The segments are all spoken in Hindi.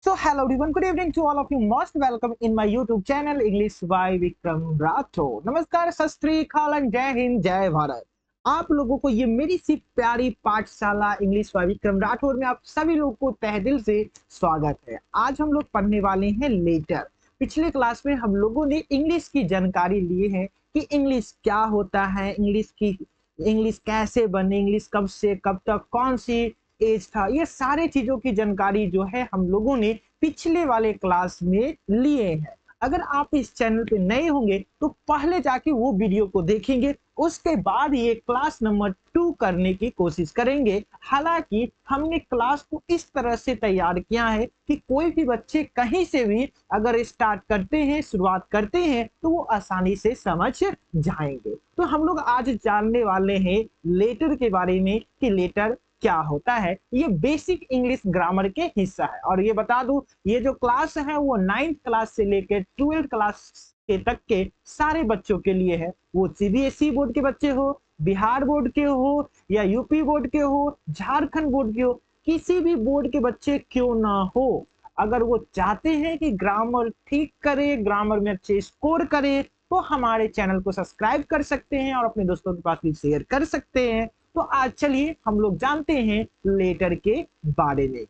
So hello everyone, good evening to all of you. Most welcome in my YouTube channel English by Vikram Rathod. नमस्कार, सत श्री अकाल, जय हिंद, जय भारत। आप लोगों को ये मेरी सी प्यारी पाठशाला इंग्लिश बाय विक्रम राठौर में आप सभी लोगों को तहे दिल से स्वागत है। आज हम लोग पढ़ने वाले हैं लेटर। पिछले क्लास में हम लोगों ने इंग्लिश की जानकारी ली है कि इंग्लिश क्या होता है, इंग्लिश कैसे बने, इंग्लिश कब से कब तक, कौन सी एज था, ये सारे चीजों की जानकारी जो है हम लोगों ने पिछले वाले क्लास में लिए हैं। अगर आप इस चैनल पे नए होंगे तो पहले जाके वो वीडियो को देखेंगे, उसके बाद ये क्लास नंबर 2 करने की कोशिश करेंगे। हालांकि हमने क्लास को इस तरह से तैयार किया है कि कोई भी बच्चे कहीं से भी अगर स्टार्ट करते हैं, शुरुआत करते हैं, तो वो आसानी से समझ जाएंगे। तो हम लोग आज जानने वाले हैं लेटर के बारे में कि लेटर क्या होता है। ये बेसिक इंग्लिश ग्रामर के हिस्सा है। और ये बता दूं, ये जो क्लास है वो 9th क्लास से लेकर 12th क्लास के तक के सारे बच्चों के लिए है। वो सीबीएसई बोर्ड के बच्चे हो, बिहार बोर्ड के हो, या यूपी बोर्ड के हो, झारखंड बोर्ड के हो, किसी भी बोर्ड के बच्चे क्यों ना हो, अगर वो चाहते हैं कि ग्रामर ठीक करे, ग्रामर में अच्छे स्कोर करे, तो हमारे चैनल को सब्सक्राइब कर सकते हैं और अपने दोस्तों के पास भी शेयर कर सकते हैं। तो आज चलिए हम लोग जानते हैं लेटर के बारे में।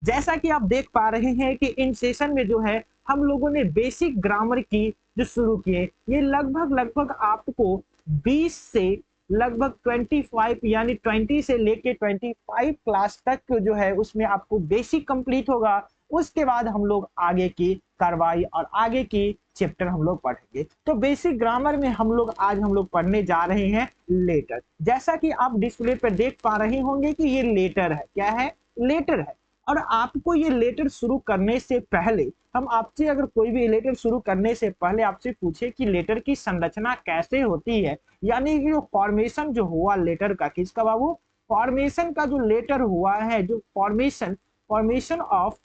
जैसा कि आप देख पा रहे हैं कि इन सेशन में जो है हम लोगों ने बेसिक ग्रामर की जो शुरू किए, ये लगभग आपको 20 से लगभग 25 यानी 20 से लेके 25 क्लास तक जो है उसमें आपको बेसिक कंप्लीट होगा। उसके बाद हम लोग आगे की कार्रवाई और आगे की चैप्टर हम लोग पढ़ेंगे। तो बेसिक ग्रामर में आज हम लोग पढ़ने जा रहे हैं लेटर। जैसा कि आप डिस्प्ले पर देख पा रहे होंगे कि ये लेटर है। क्या है? लेटर है। और आपको ये लेटर शुरू करने से पहले हम आपसे अगर कोई भी लेटर शुरू करने से पहले आपसे पूछे कि लेटर की संरचना कैसे होती है, यानी कि जो फॉर्मेशन जो हुआ लेटर का, किसका बाबू? फॉर्मेशन का जो लेटर हुआ है, जो फॉर्मेशन ऑफ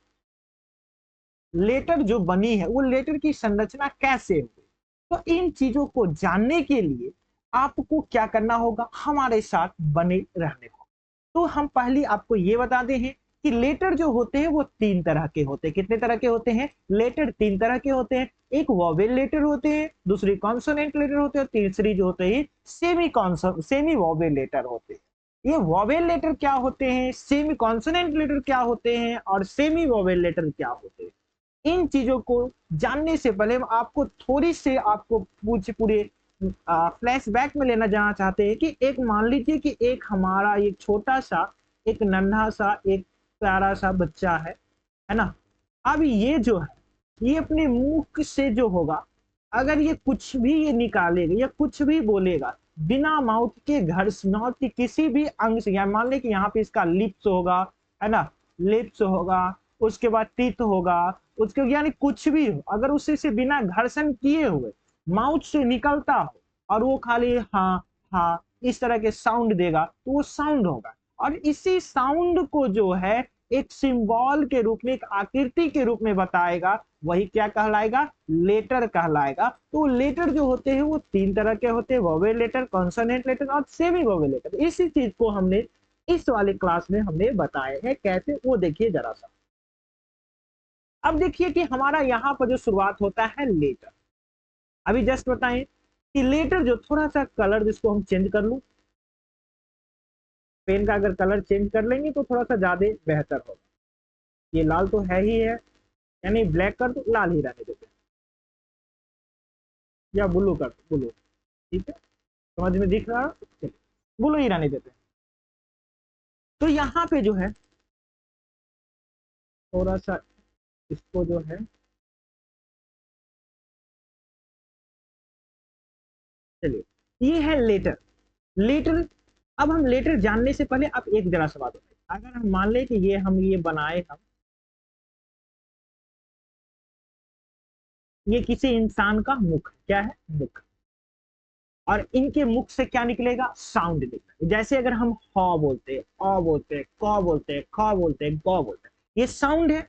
लेटर जो बनी है, वो लेटर की संरचना कैसे हुई। तो इन चीजों को जानने के लिए आपको क्या करना होगा? हमारे साथ बने रहने को। तो हम पहले आपको ये बताते हैं कि लेटर जो होते हैं वो 3 तरह के होते हैं। कितने तरह के होते हैं? लेटर 3 तरह के होते हैं। एक वोवेल लेटर होते हैं, दूसरी कॉन्सोनेंट लेटर होते हैं, और तीसरी जो होते हैं सेमी वोवेल लेटर होते हैं। ये वोवेल लेटर क्या होते हैं, सेमी कॉन्सोनेंट लेटर क्या होते हैं, और सेमी वोवेल लेटर क्या होते हैं, इन चीजों को जानने से पहले हम आपको थोड़ी से आपको पूरे फ्लैशबैक में लेना जाना चाहते हैं कि एक मान लीजिए कि एक हमारा एक छोटा सा, एक नन्हा सा, एक प्यारा सा बच्चा है ना। अब ये जो है, ये अपने मुख से जो होगा, अगर ये कुछ भी ये निकालेगा या कुछ भी बोलेगा बिना माउथ के, घर्षण के किसी भी अंग से, या मान ले कि यहाँ पे इसका लिप्स होगा, है ना, लिप्स होगा, उसके बाद टीथ होगा, उसके यानी कुछ भी हो, अगर उसे से बिना घर्षण किए हुए माउथ से निकलता हो और वो खाली हाँ हाँ इस तरह के साउंड देगा, तो वो साउंड होगा। और इसी साउंड को जो है एक सिंबल के रूप में, एक आकृति के रूप में बताएगा, वही क्या कहलाएगा? लेटर कहलाएगा। तो लेटर जो होते हैं वो 3 तरह के होते हैं, वोवेल लेटर, कॉन्सोनेंट लेटर और सेमी वोवेल लेटर। इसी चीज को हमने इस वाले क्लास में हमने बताए हैं कैसे, वो देखिए जरा सा। अब देखिए कि हमारा यहाँ पर जो शुरुआत होता है लेटर, अभी जस्ट बताएं कि लेटर जो, थोड़ा सा कलर जिसको हम चेंज कर लूं, पेन का अगर कलर चेंज कर लेंगे तो थोड़ा सा ज्यादा बेहतर होगा। ये लाल तो है ही है, यानी ब्लैक कर दो, लाल ही रहने देते हैं, या ब्लू कर दो, ब्लू। ठीक है, समझ में दिख रहा है? ब्लू ही रहने देते हैं। तो यहाँ पे जो है थोड़ा सा इसको जो है, चलिए, ये है लेटर। लेटर, अब हम लेटर जानने से पहले अब एक जरा सा बात होती है। अगर हम मान ले कि ये बनाए हम, ये किसी इंसान का मुख, क्या है? मुख। और इनके मुख से क्या निकलेगा? साउंड निकलेगा। जैसे अगर हम ह बोलते हैं, अ बोलते हैं, क बोलते हैं, ख बोलते हैं, ग बोलते हैं, ये साउंड है।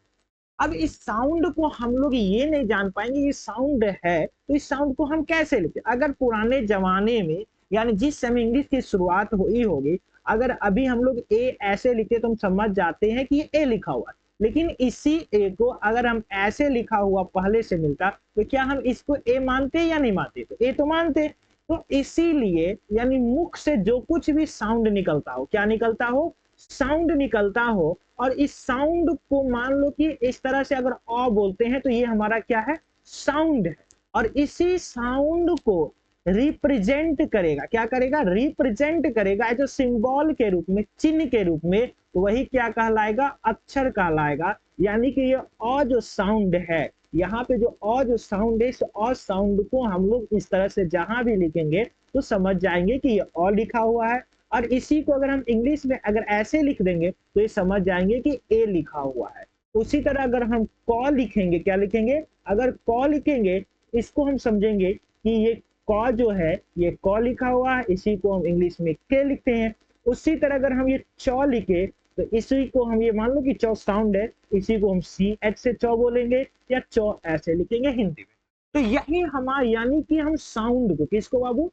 अब इस साउंड को हम लोग ये नहीं जान पाएंगे ये साउंड है, तो इस साउंड को हम कैसे लिखते? अगर पुराने जमाने में, यानी जिस समय इंग्लिश की शुरुआत हुई होगी, अगर अभी हम लोग ए ऐसे लिखते तो हम समझ जाते हैं कि ये ए लिखा हुआ है। लेकिन इसी ए को अगर हम ऐसे लिखा हुआ पहले से मिलता तो क्या हम इसको ए मानते या नहीं मानते? तो ए तो मानते। तो इसीलिए यानी मुख से जो कुछ भी साउंड निकलता हो, क्या निकलता हो? साउंड निकलता हो, और इस साउंड को मान लो कि इस तरह से अगर अ बोलते हैं तो ये हमारा क्या है? साउंड है। और इसी साउंड को रिप्रेजेंट करेगा, क्या करेगा? रिप्रेजेंट करेगा एज सिंबल के रूप में, चिन्ह के रूप में, तो वही क्या कहलाएगा? अक्षर कहलाएगा। यानी कि ये अ जो साउंड है, यहाँ पे जो अ जो साउंड है, इस अ साउंड को हम लोग इस तरह से जहां भी लिखेंगे तो समझ जाएंगे कि ये अ लिखा हुआ है। और इसी को अगर हम इंग्लिश में अगर ऐसे लिख देंगे तो ये समझ जाएंगे कि ए लिखा हुआ है। उसी तरह अगर हम क लिखेंगे, क्या लिखेंगे? अगर क लिखेंगे, इसको हम समझेंगे कि ये क जो है ये क लिखा हुआ है, इसी को हम इंग्लिश में के लिखते हैं। उसी तरह अगर हम ये च लिखे तो इसी को हम ये मान लो कि च साउंड है, इसी को हम सी एच से च बोलेंगे, या च ऐसे लिखेंगे हिंदी में। तो यही हमारा यानी कि हम साउंड को, किसको बाबू?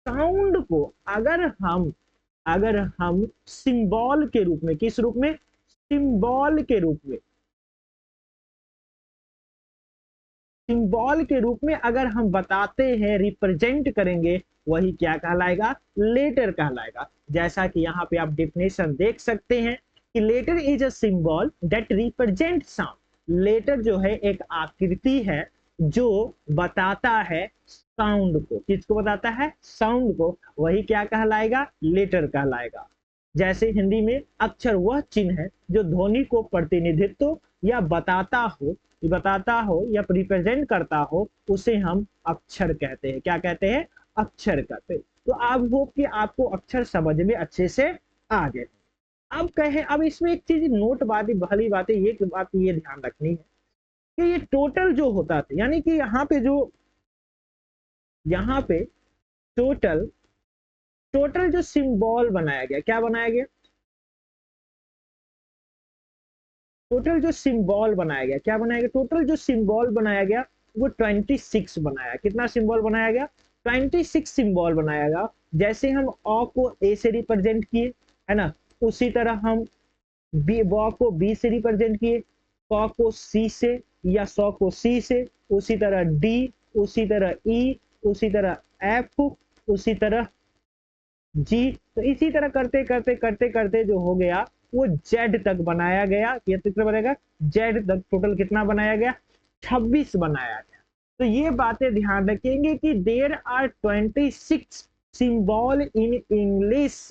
साउंड को अगर हम सिंबल के रूप में, किस रूप में? सिंबल के रूप में, सिंबल के रूप में अगर हम बताते हैं, रिप्रेजेंट करेंगे, वही क्या कहलाएगा? लेटर कहलाएगा। जैसा कि यहाँ पे आप डेफिनेशन देख सकते हैं कि letter is a symbol that represent sound. Letter जो है एक आकृति है जो बताता है साउंड को। किसको बताता है? साउंड को। वही क्या कहलाएगा? लेटर कहलाएगा। जैसे हिंदी में अक्षर वह चिन्ह है जो ध्वनि को प्रतिनिधित्व या बताता हो या रिप्रेजेंट करता हो, उसे हम अक्षर कहते हैं। क्या कहते हैं? अक्षर कहते हैं। तो आप होप कि आपको अक्षर समझ में अच्छे से आ गए। अब कहे, अब इसमें एक चीज नोट भली बात है, ये बात ये ध्यान रखनी है कि ये टोटल जो होता था, यानी कि यहाँ पे टोटल टोटल जो सिंबल बनाया गया, क्या बनाया गया? टोटल जो सिंबल बनाया गया, क्या बनाया गया? टोटल जो सिंबल बनाया गया वो 26 बनाया। कितना सिंबल बनाया गया? 26 सिंबल बनाया गया। जैसे हम अ को ए से रिप्रेजेंट किए, है ना, उसी तरह हम ब को बी से रिप्रेजेंट किए, क को सी से या स को सी से, उसी तरह डी, उसी तरह ई, उसी तरह एफ, उसी तरह जी। तो इसी तरह करते करते करते करते जो हो गया वो जेड तक बनाया गया। ये कितना बनेगा? जेड तक टोटल कितना बनाया गया? 26 बनाया गया। तो ये बातें ध्यान रखेंगे कि there are 26 symbol in English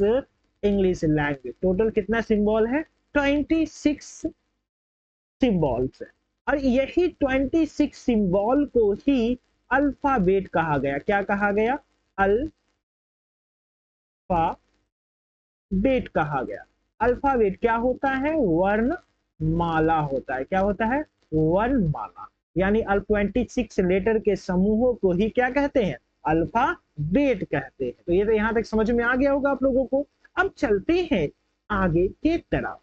language. Total कितना सिंबल है? 26 सिंबल्स है। और यही 26 सिंबल को ही अल्फाबेट कहा गया। क्या कहा गया? अल्फाबेट कहा गया। अल्फाबेट क्या होता है? वर्ण माला होता है। क्या होता है? वर्ण माला। यानी 26 लेटर के समूहों को ही क्या कहते हैं? अल्फाबेट कहते हैं। तो ये तो यहां तक समझ में आ गया होगा आप लोगों को। अब चलते हैं आगे की तरफ।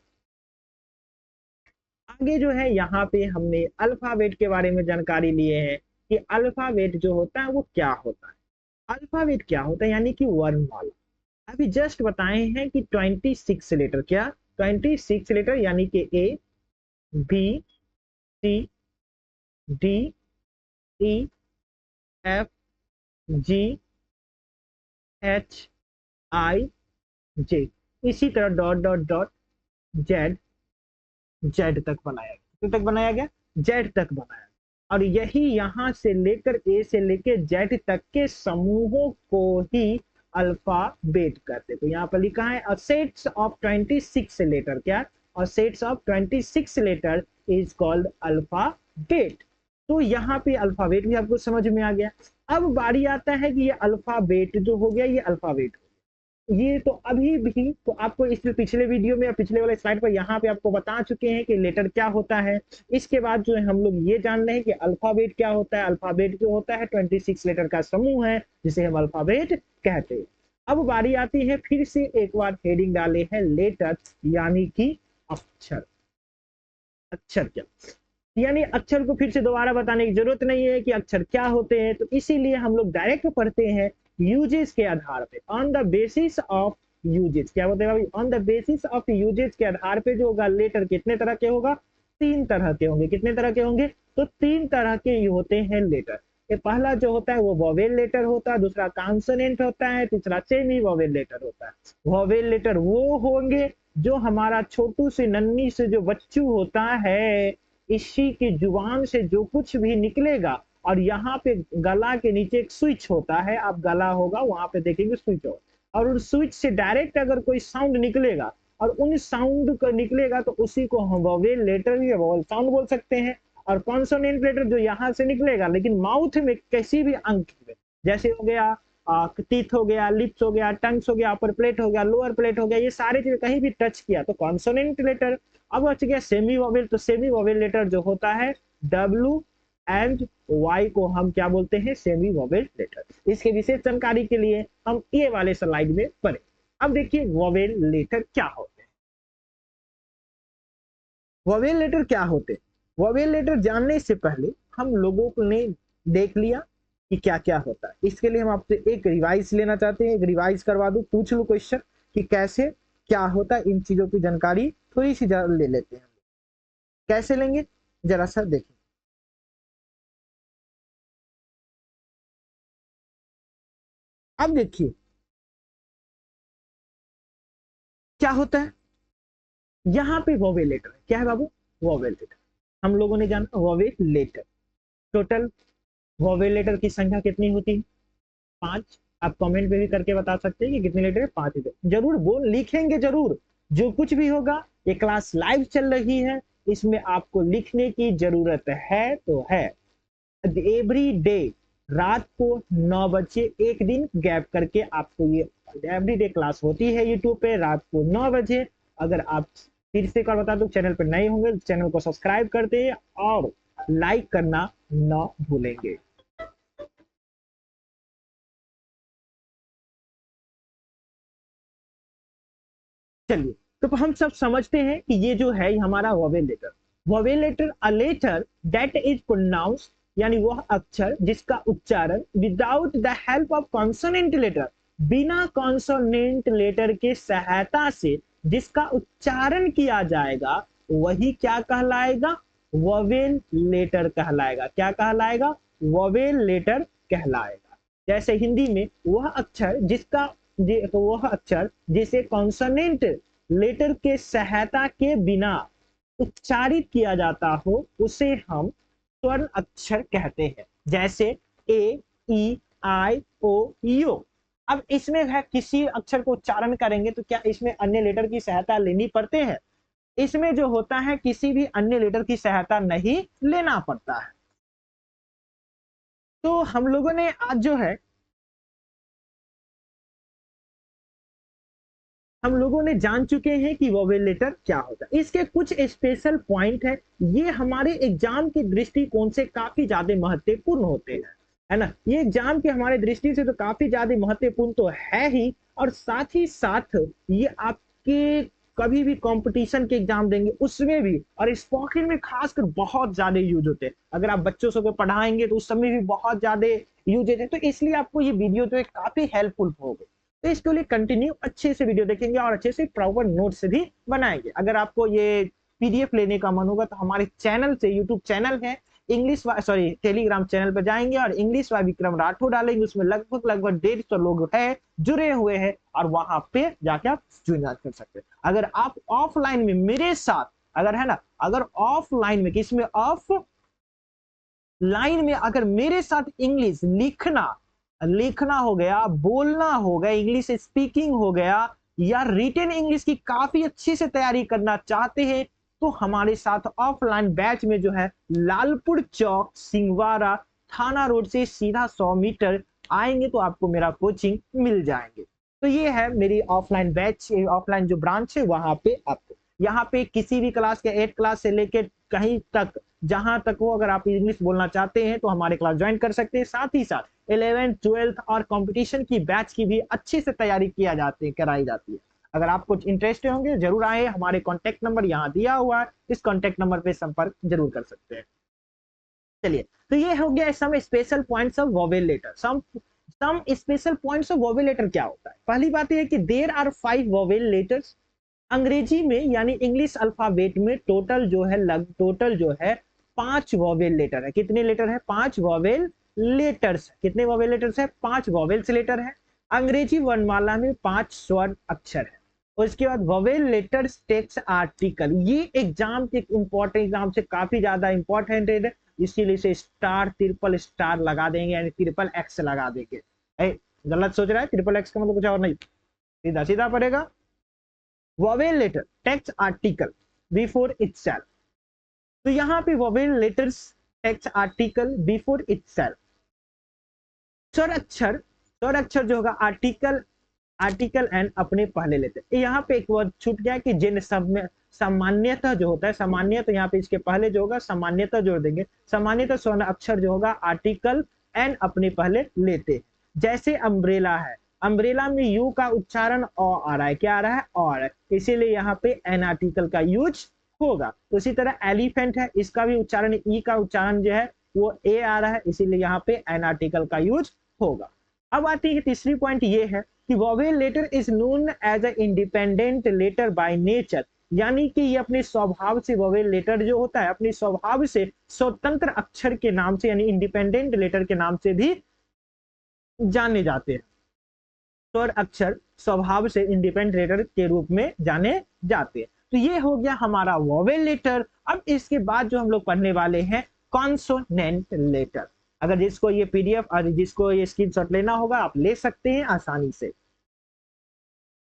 आगे जो है यहाँ पे हमने अल्फाबेट के बारे में जानकारी लिए हैं कि अल्फाबेट जो होता है वो क्या होता है। अल्फाबेट क्या होता है? यानी कि वर्णमाला। अभी जस्ट बताए हैं कि 26 लेटर, क्या 26 लेटर, यानी कि A B C D E F G H I J, इसी तरह dot dot dot Z, Z तक बनाया गया। कितने तक बनाया गया? जेड तक बनाया गया। और यही यहां से लेकर ए से लेकर जेड तक के समूहों को ही अल्फाबेट कहते। तो यहाँ पर लिखा है सेट्स ऑफ 26 लेटर, क्या? और sets of 26 letter is called alphabet. तो यहाँ पे अल्फाबेट भी आपको समझ में आ गया। अब बारी आता है कि ये अल्फाबेट जो हो गया, ये अल्फाबेट, ये तो अभी भी तो आपको इस पिछले वीडियो में या पिछले वाले स्लाइड पर यहाँ पे आपको बता चुके हैं कि लेटर क्या होता है। इसके बाद जो है हम लोग ये जान रहे हैं कि अल्फाबेट क्या होता है। अल्फाबेट जो होता है 26 लेटर का समूह है जिसे हम अल्फाबेट कहते हैं। अब बारी आती है, फिर से एक बार हेडिंग डाले हैं लेटर, यानी कि अक्षर। अक्षर क्या? यानी अक्षर को फिर से दोबारा बताने की जरूरत नहीं है कि अक्षर क्या होते हैं, तो इसीलिए हम लोग डायरेक्ट पढ़ते हैं यूजेस के आधार पे, on the basis of uses. क्या बोलते हैं? On the basis of uses के आधार पे जो होगा लेटर कितने तरह के होगा? तीन तरह के होंगे। कितने तरह के होंगे? तो तीन तरह के ये होते हैं लेटर। ये पहला जो होता है वो वोवेल लेटर होता है, दूसरा कॉन्सोनेंट होता है, तीसरा सेमी वोवेल लेटर होता है। वोवेल लेटर वो होंगे जो हमारा छोटू से नन्ही से जो बच्चू होता है, इसी की जुबान से जो कुछ भी निकलेगा, और यहाँ पे गला के नीचे एक स्विच होता है, आप गला होगा वहां पे देखेंगे स्विच हो, और उस स्विच से डायरेक्ट अगर कोई साउंड निकलेगा और उन साउंड को निकलेगा तो उसी को हम वोवेल लेटर या वोवेल साउंड बोल सकते हैं। और कॉन्सोनेंट लेटर जो यहाँ से निकलेगा लेकिन माउथ में किसी भी अंक में, जैसे हो गया टीथ हो गया, लिप्स हो गया, टंग्स हो गया, अपर प्लेट हो गया, लोअर प्लेट हो गया, ये सारे चीज कहीं भी टच किया तो कॉन्सोनेंट लेटर। अब बच गया सेमी वोवेल, तो सेमी वोवेल लेटर जो होता है डब्ल्यू एंड वाई को हम क्या बोलते हैं? Semi vowel letter. इसके विशेष जानकारी के लिए हम ये वाले स्लाइड में पढ़े। अब देखिए वोवेल लेटर क्या होते हैं। वोवेल लेटर क्या होते हैं? वोवेल लेटर जानने से पहले हम लोगों ने देख लिया कि क्या क्या होता है। इसके लिए हम आपसे एक रिवाइज लेना चाहते हैं, एक रिवाइज करवा दूं, पूछ लूं क्वेश्चन कि कैसे क्या होता है। इन चीजों की जानकारी थोड़ी सी ले लेते हैं। कैसे लेंगे जरा सा देखें। अब देखिए क्या होता है। यहाँ पे वोवेल लेटर क्या है बाबू? वोवेल लेटर हम लोगों ने जाना vowel letter. Total vowel letter की संख्या कितनी होती है? 5। आप कमेंट पे भी करके बता सकते हैं कि कितने लेटर है। 5 जरूर बोल लिखेंगे जरूर। जो कुछ भी होगा, ये क्लास लाइव चल रही है, इसमें आपको लिखने की जरूरत है तो है। एवरी डे रात को 9 बजे एक दिन गैप करके आपको ये एवरीडे क्लास होती है यूट्यूब पे रात को 9 बजे। अगर आप फिर से कर बता दो, चैनल पर नए होंगे चैनल को सब्सक्राइब कर दे और लाइक करना ना भूलेंगे। चलिए, तो हम सब समझते हैं कि ये जो है हमारा vowel letter. Vowel letter a letter that is pronounce, यानी वह अक्षर जिसका उच्चारण without the help of consonant letter, बिना कॉन्सोनेंट लेटर के सहायता से जिसका उच्चारण किया जाएगा वही क्या कहलाएगा? वोवेल लेटर कहलाएगा। क्या कहलाएगा? वोवेल लेटर कहलाएगा। जैसे हिंदी में वह अक्षर जिसका वह अक्षर जिसे कॉन्सोनेंट लेटर के सहायता के बिना उच्चारित किया जाता हो उसे हम स्वर्ण अक्षर कहते हैं। जैसे ए, ई, आई, ओ, यू। अब इसमें है किसी अक्षर को उच्चारण करेंगे तो क्या इसमें अन्य लेटर की सहायता लेनी पड़ते हैं? इसमें जो होता है किसी भी अन्य लेटर की सहायता नहीं लेना पड़ता है। तो हम लोगों ने आज जो है हम लोगों ने जान चुके हैं कि वोवेल लेटर क्या होता है। इसके कुछ स्पेशल पॉइंट है, ये हमारे एग्जाम के दृष्टिकोण से काफी ज्यादा महत्वपूर्ण होते हैं, है ना। ये एग्जाम के हमारे दृष्टि से तो काफी ज्यादा महत्वपूर्ण तो है ही, और साथ ही साथ ये आपके कभी भी कंपटीशन के एग्जाम देंगे उसमें भी, और स्पोकन में खासकर बहुत ज्यादा यूज होते हैं। अगर आप बच्चों से पढ़ाएंगे तो उस समय भी बहुत ज्यादा यूज है, तो इसलिए आपको ये वीडियो जो है काफी हेल्पफुल होगी। तो इसके लिए कंटिन्यू अच्छे से वीडियो देखेंगे और अच्छे से प्रॉपर नोट से भी बनाएंगे। अगर आपको ये पीडीएफ लेने का मन होगा तो हमारे चैनल से, यूट्यूब चैनल है इंग्लिश टेलीग्राम चैनल पर जाएंगे और इंग्लिश व विक्रम राठौर डालेंगे, उसमें लगभग 150 लोग है जुड़े हुए हैं, और वहां पे जाके आप ज्वाइन कर सकते हैं। अगर आप ऑफलाइन में मेरे साथ, अगर है ना, अगर ऑफलाइन में किसमें ऑफ लाइन में अगर मेरे साथ इंग्लिश लिखना हो गया, बोलना हो गया, इंग्लिश स्पीकिंग हो गया, या रिटन इंग्लिश की काफी अच्छी से तैयारी करना चाहते हैं तो हमारे साथ ऑफलाइन बैच में जो है लालपुर चौक सिंगवारा थाना रोड से सीधा 100 मीटर आएंगे तो आपको मेरा कोचिंग मिल जाएंगे। तो ये है मेरी ऑफलाइन बैच, ऑफलाइन जो ब्रांच है वहां पे आपको, यहाँ पे किसी भी क्लास के 8 क्लास से लेकर कहीं तक जहां तक हो, अगर आप इंग्लिश बोलना चाहते हैं तो हमारे क्लास ज्वाइन कर सकते हैं। साथ ही साथ 11th 12th और कंपटीशन की बैच की भी अच्छे से तैयारी कराई जाती है। अगर आप कुछ इंटरेस्ट होंगे जरूर आए, हमारे कॉन्टेक्ट नंबर यहाँ दिया हुआ है, इस कॉन्टेक्ट नंबर पे संपर्क जरूर कर सकते हैं। चलिए, तो ये हो गया some special points of vowel letter. Some special points of vowel letter क्या होता है? पहली बात यह है कि देयर आर 5 वोवेल लेटर्स अंग्रेजी में यानी इंग्लिश अल्फाबेट में टोटल जो है 5 वॉवेल लेटर है। कितने लेटर है? 5 वॉवेल लेटर्स। कितने वॉवेल लेटर्स है? 5 वॉवेल्स लेटर है। अंग्रेजी वर्णमाला में 5 स्वर्ण अक्षर है। उसके बाद वॉवेल लेटर्स टेक्स्ट आर्टिकल, ये एग्जाम के इंपॉर्टेंट एग्जाम से काफी ज्यादा इंपॉर्टेंट है, इसीलिए इसे स्टार ट्रिपल स्टार लगा देंगे, यानी ट्रिपल एक्स लगा देंगे। गलत सोच रहा है, ट्रिपल एक्स का मतलब कुछ और नहीं, सीधा सीधा पड़ेगा। Vowel letter text article before itself, तो यहाँ पे vowel letters takes article before itself. स्वर अक्षर जो होगा आर्टिकल एंड अपने पहले लेते हैं। यहाँ पे एक वर्ड छूट गया कि जिन सब में सामान्यतः जो होता है, सामान्यतः यहाँ पे इसके पहले जो होगा सामान्यतः जोड़ देंगे। सामान्यतः स्वर्ण अक्षर जो होगा आर्टिकल एंड अपने पहले लेते हैं। जैसे अम्ब्रेला है, अम्ब्रेला में यू का उच्चारण अ आ रहा है, क्या आ रहा है? और, इसीलिए यहाँ पे एन आर्टिकल का यूज होगा। उसी तरह एलिफेंट है, इसका भी उच्चारण ई का उच्चारण जो है वो ए आ रहा है, इसीलिए यहाँ पे एन आर्टिकल का यूज होगा। अब आती है तीसरी पॉइंट, ये है कि vowel letter is known as a independent letter by nature, यानी कि ये अपने स्वभाव से, वॉवेल लेटर जो होता है अपने स्वभाव से स्वतंत्र अक्षर के नाम से यानी इंडिपेंडेंट लेटर के नाम से भी जाने जाते हैं। स्वर अक्षर स्वभाव से इंडिपेंडेंट लेटर के रूप में जाने जाते हैं। तो ये हो गया हमारा वॉवेल लेटर। अब इसके बाद जो हम लोग पढ़ने वाले हैं कॉन्सोनेंट लेटर। अगर जिसको ये पीडीएफ और जिसको ये स्क्रीनशॉट लेना होगा आप ले सकते हैं आसानी से।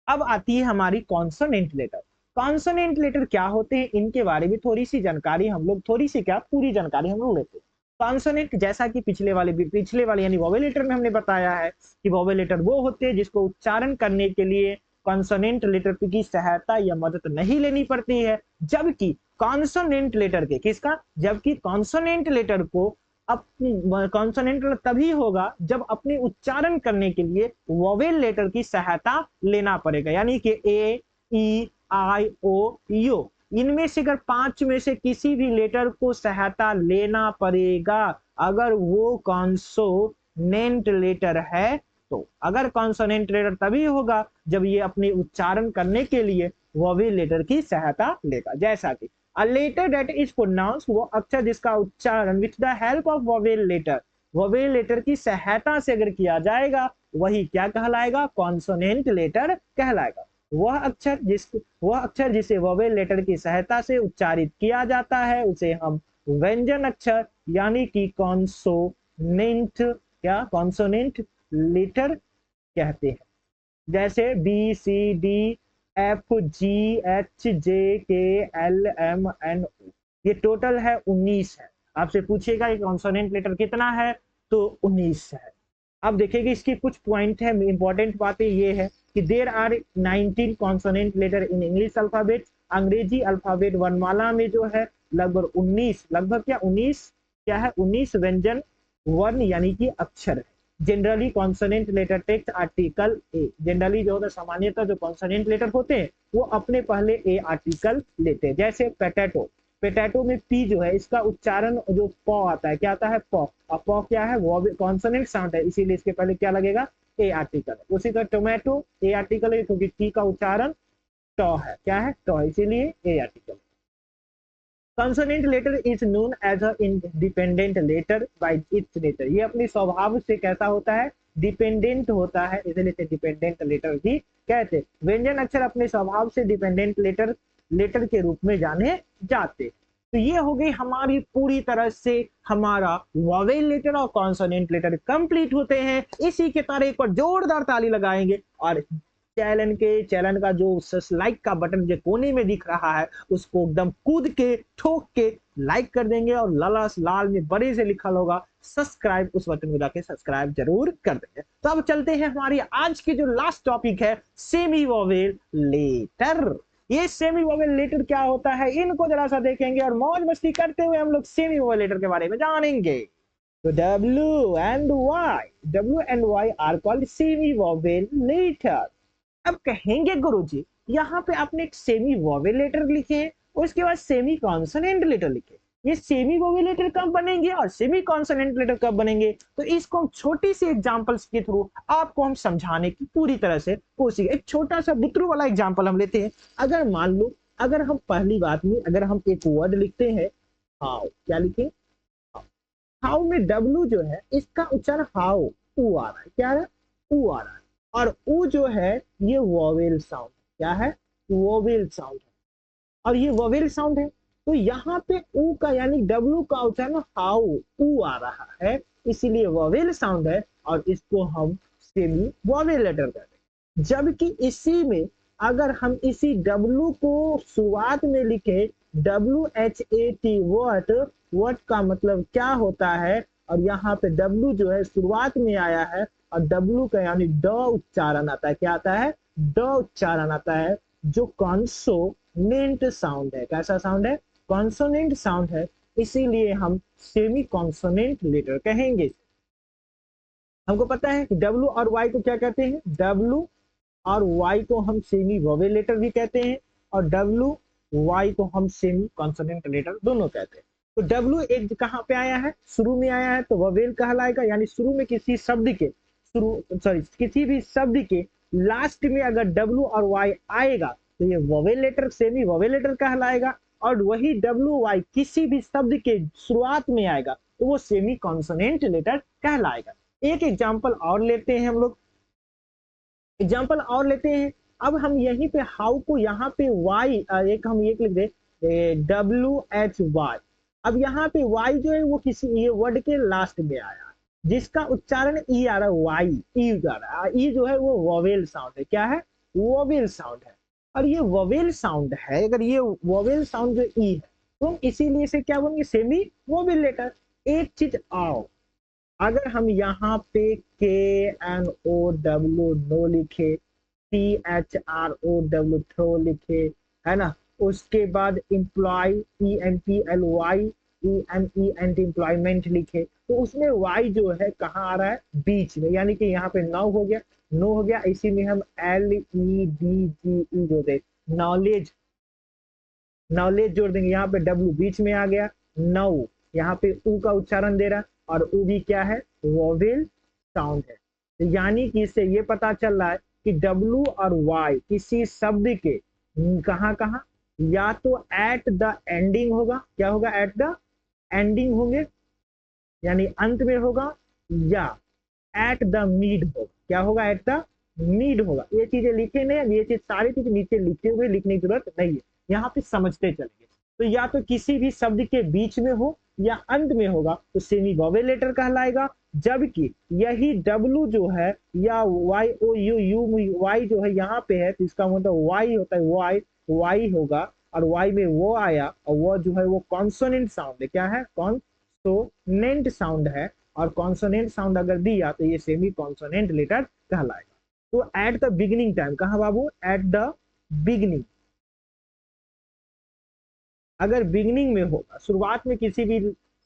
अब आती है हमारी कॉन्सोनेंट लेटर। कॉन्सोनेंट लेटर क्या होते हैं, इनके बारे में थोड़ी सी जानकारी हम लोग, थोड़ी सी क्या पूरी जानकारी हम लोग लेते हैं। कॉन्सोनेंट जैसा कि पिछले वाले यानी वॉवेल लेटर में हमने बताया है कि वॉवेल लेटर वो होते हैं जिसको उच्चारण करने के लिए कॉन्सोनेंट लेटर की सहायता या मदद नहीं लेनी पड़ती है, जबकि कॉन्सोनेंट लेटर के किसका, जबकि कॉन्सोनेंट लेटर को कॉन्सोनेंट तभी होगा जब अपने उच्चारण करने के लिए वॉवेल लेटर की सहायता लेना पड़ेगा, यानी कि ए, ई, आई, ओ, यू, इनमें से अगर 5 में से किसी भी लेटर को सहायता लेना पड़ेगा अगर वो कॉन्सोनेंट लेटर है। तो अगर कॉन्सोनेंट लेटर तभी होगा जब ये अपने उच्चारण करने के लिए वॉवेल लेटर की सहायता लेगा। जैसा कि a letter that is pronounced, वो अक्षर जिसका उच्चारण with the help of vowel letter, vowel letter की सहायता से अगर किया जाएगा वही क्या कहलाएगा? कॉन्सोनेंट लेटर कहलाएगा। वह अक्षर जिसे वॉवेल लेटर की सहायता से उच्चारित किया जाता है उसे हम व्यंजन अक्षर यानी कि कॉन्सोनेंट लेटर कहते हैं। जैसे B, C, D, F, G, H, जे, के, एल, एम, एन, ओ, ये टोटल है 19 है। आपसे पूछेगा कि कॉन्सोनेंट लेटर कितना है, तो 19 है। अब देखिएगा इसकी कुछ पॉइंट है, इंपॉर्टेंट बातें ये है कि there are 19 consonant letter in English alphabet, अंग्रेजी अल्फाबेट वर्णमाला में जो है लगभग 19 व्यंजन वर्ण यानी कि अक्षर है। Generally consonant letter text article A, generally जो होता है सामान्यतः जो कॉन्सोनेंट लेटर होते हैं वो अपने पहले ए आर्टिकल लेते हैं। जैसे पोटैटो में पी जो है इसका उच्चारण जो प आता है, क्या आता है? प, और प क्या है? वो कॉन्सोनेंट साउंड है, इसीलिए इसके पहले क्या लगेगा? ए आर्टिकल। उसी तरह टोमेटो ए आर्टिकल है क्योंकि टी का उच्चारण ट है, क्या है? ट, इसीलिए A article. Consonant letter is known as a independent letter by its nature, ये अपने स्वभाव से कैसा होता है? डिपेंडेंट होता है, इसलिए इसे डिपेंडेंट लेटर भी कहते हैं। व्यंजन अक्षर अपने स्वभाव से डिपेंडेंट लेटर के रूप में जाने जाते। तो ये हो गई हमारी पूरी तरह से हमारा वॉवेल लेटर और कॉन्सोनेंट लेटर कंप्लीट होते हैं। इसी के तरह एक और जोरदार ताली लगाएंगे और चैनल का जो लाइक का बटन जो कोने में दिख रहा है उसको एकदम कूद के ठोक के लाइक कर देंगे और लाल में बड़े से लिखा होगा सब्सक्राइब, उस बटन में जाके सब्सक्राइब जरूर कर देंगे। तो अब चलते हैं हमारी आज की जो लास्ट टॉपिक है सेमी वॉवेल लेटर। ये सेमी वॉवेल लेटर क्या होता है इनको जरा सा देखेंगे और मौज मस्ती करते हुए हम लोग सेमी वॉवेल लेटर के बारे में जानेंगे। तो W and Y are called semi vowel letter. अब कहेंगे गुरुजी यहाँ पे आपने एक सेमी वॉवेल लेटर लिखे उसके बाद सेमी कॉन्सोनेंट लेटर लिखे, ये सेमी वोवेल लेटर कब बनेंगे और सेमी कॉन्सोनेंट लेटर कब बनेंगे, तो इसको हम छोटी सी एग्जांपल्स के थ्रू आपको हम समझाने की पूरी तरह से कोशिश। एक छोटा सा बुतरू वाला एग्जांपल हम लेते हैं। अगर मान लो, अगर हम पहली बात में अगर हम एक वर्ड लिखते हैं हाउ, क्या लिखें, हाउ में डब्लू जो है इसका उच्चारण हाउ, ऊ आ रहा है, क्या है, ऊ आ रहा है, और ऊ जो है ये वोवेल साउंड, क्या है, वोवेल साउंड है, और ये वोवेल साउंड है। तो यहाँ पे ऊ का यानी डब्लू का उच्चारण हाउ, ऊ आ रहा है, इसीलिए वोवेल साउंड है, और इसको हम सेमी वोवेल लेटर कहते हैं। जबकि इसी में अगर हम इसी डब्लू को शुरुआत में लिखे WHAT, वट, वट का मतलब क्या होता है, और यहाँ पे डब्लू जो है शुरुआत में आया है, और डब्लू का यानी ड उच्चारण आता है, क्या आता है, ड उच्चारण आता है, जो कॉन्सोनेंट साउंड है। कैसा साउंड है, कॉन्सोनेंट साउंड है, इसीलिए हम सेमी कॉन्सोनेंट लेटर कहेंगे। हमको पता है कि डब्लू और वाई को क्या कहते हैं, डब्लू और वाई को हम सेमी वोवेल लेटर भी कहते हैं, और डब्लू वाई को हम सेमी कॉन्सोनेंट लेटर दोनों कहते हैं। तो डब्लू एक कहाँ पे आया है, शुरू में आया है, तो वोवेल कहलाएगा, यानी शुरू में किसी शब्द के किसी भी शब्द के लास्ट में अगर डब्लू और वाई आएगा तो ये vowel letter, semi vowel letter कहलाएगा, और वही डब्लू वाई किसी भी शब्द के शुरुआत में आएगा तो वो सेमी कॉन्सोनेंट लेटर कहलाएगा। एक एग्जाम्पल और लेते हैं हम लोग, एग्जाम्पल और लेते हैं। अब हम यहीं पे हाउ को यहाँ पे वाई, एक हम एक लिख दे WHY। अब यहाँ पे वाई जो है वो किसी ये वर्ड के लास्ट में आया, जिसका उच्चारण ई आ रहा है, वाई, ई आ रहा है, ई जो है वो वोवेल साउंड है, क्या है, वोवेल साउंड है। और ये वोवेल साउंड है, अगर ये वोवेल साउंड जो ई है तो हम इसीलिए से क्या बोलेंगे, सेमी वोवेल लेटर। एक चीज आओ, अगर हम यहाँ पे KNOW नो लिखे, THROW थ्रो लिखे, है ना, उसके बाद एम्प्लॉय EMPLY EMENT एम्प्लॉयमेंट लिखे, तो उसमें वाई जो है कहाँ आ रहा है, बीच में, यानी कि यहाँ पे नौ हो गया, नो हो गया, इसी में हम LEDGE जो दे, नॉलेज, नॉलेज जोड़ देंगे, यहाँ पे डब्ल्यू बीच में आ गया, नौ, यहाँ पे ऊ का उच्चारण दे रहा, और ऊ भी क्या है, वोवेल साउंड है। तो यानी कि इससे ये पता चल रहा है कि डब्ल्यू और वाई किसी शब्द के कहाँ कहाँ, या तो एट द एंडिंग होगा, क्या होगा, एट द एंडिंग होंगे, यानी अंत में होगा, या एट द मिड होगा, क्या होगा, एट द मिड होगा। ये चीजें लिखे नहीं, ये चीज सारी चीज नीचे लिखे हुए, लिखने की जरूरत नहीं है, यहाँ पे समझते चलेंगे। तो या तो किसी भी शब्द के बीच में हो या अंत में होगा तो सेमी वोवेल लेटर कहलाएगा। जबकि यही डब्लू जो है या वाई जो है यहाँ पे है, तो इसका मतलब वाई होता है, वाई, वाई होगा, और वाई में वो आया, और वो जो है वो कॉन्सोनेंट साउंड है, क्या है, कॉन्सोनेंट साउंड है, और कॉन्सोनेंट साउंड अगर दिया तो ये सेमी कॉन्सोनेंट लेटर कहलाएगा। तो एट द बिगिनिंग टाइम, कहा बाबू, एट द बिगिनिंग, अगर बिगिनिंग में होगा, शुरुआत में, किसी भी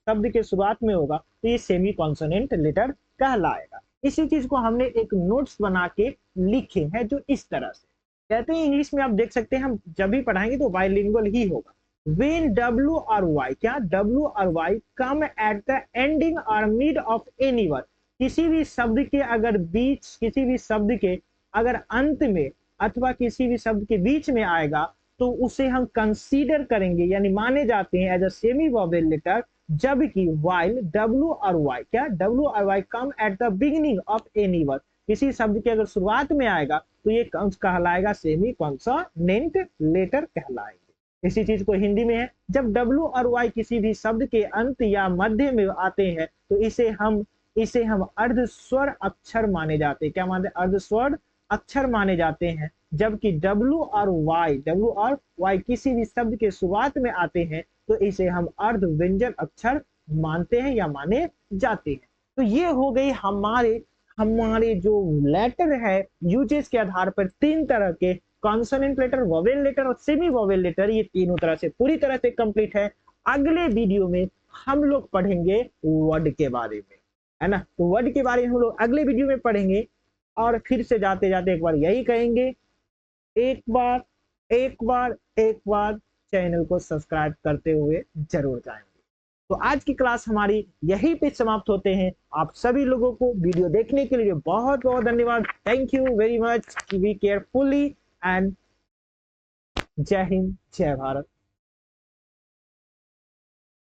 शब्द के शुरुआत में होगा तो ये सेमी कॉन्सोनेंट लेटर कहलाएगा। इसी चीज को हमने एक नोट्स बना के लिखे हैं, जो इस तरह से कहते हैं, इंग्लिश में आप देख सकते हैं, हम जब भी पढ़ाएंगे तो बाइलिंगुअल ही होगा। When W और Y, क्या, W और Y come at the ending or mid of any word, किसी भी शब्द के अगर बीच, किसी भी शब्द के अगर अंत में अथवा किसी भी शब्द के बीच में आएगा तो उसे हम कंसीडर करेंगे, यानी माने जाते हैं as a semi vowel letter. जबकि while W और Y, क्या, W और Y come at the beginning of any word, किसी शब्द के अगर शुरुआत में आएगा तो ये कहलाएगा सेमी कॉन्सोनेंट लेटर कहलाएगा। इसी चीज को हिंदी में है, जब W और Y किसी भी शब्द के अंत या मध्य में आते हैं तो इसे हम अर्ध स्वर अक्षर माने जाते हैं, क्या मानते हैं, अर्ध स्वर अक्षर माने जाते हैं। जबकि W और Y किसी भी शब्द के शुरुआत में आते हैं तो इसे हम अर्ध व्यंजन अक्षर मानते हैं या माने जाते हैं। तो ये हो गई हमारे जो लेटर है यूजेस के आधार पर तीन तरह के, कॉन्सोनेंट लेटर, वोवेल लेटर और सेमी वोवेल लेटर, ये तीनों तरह से पूरी तरह से कंप्लीट है। अगले वीडियो में हम लोग पढ़ेंगे वर्ड के बारे में, है ना, तो वर्ड के बारे में हम लोग अगले वीडियो में पढ़ेंगे। और फिर से जाते जाते एक बार यही कहेंगे, एक बार चैनल को सब्सक्राइब करते हुए जरूर जाएंगे। तो आज की क्लास हमारी यहीं पे समाप्त होते हैं। आप सभी लोगों को वीडियो देखने के लिए बहुत बहुत धन्यवाद। Thank you very much. Be carefully and जय हिंद, जय भारत।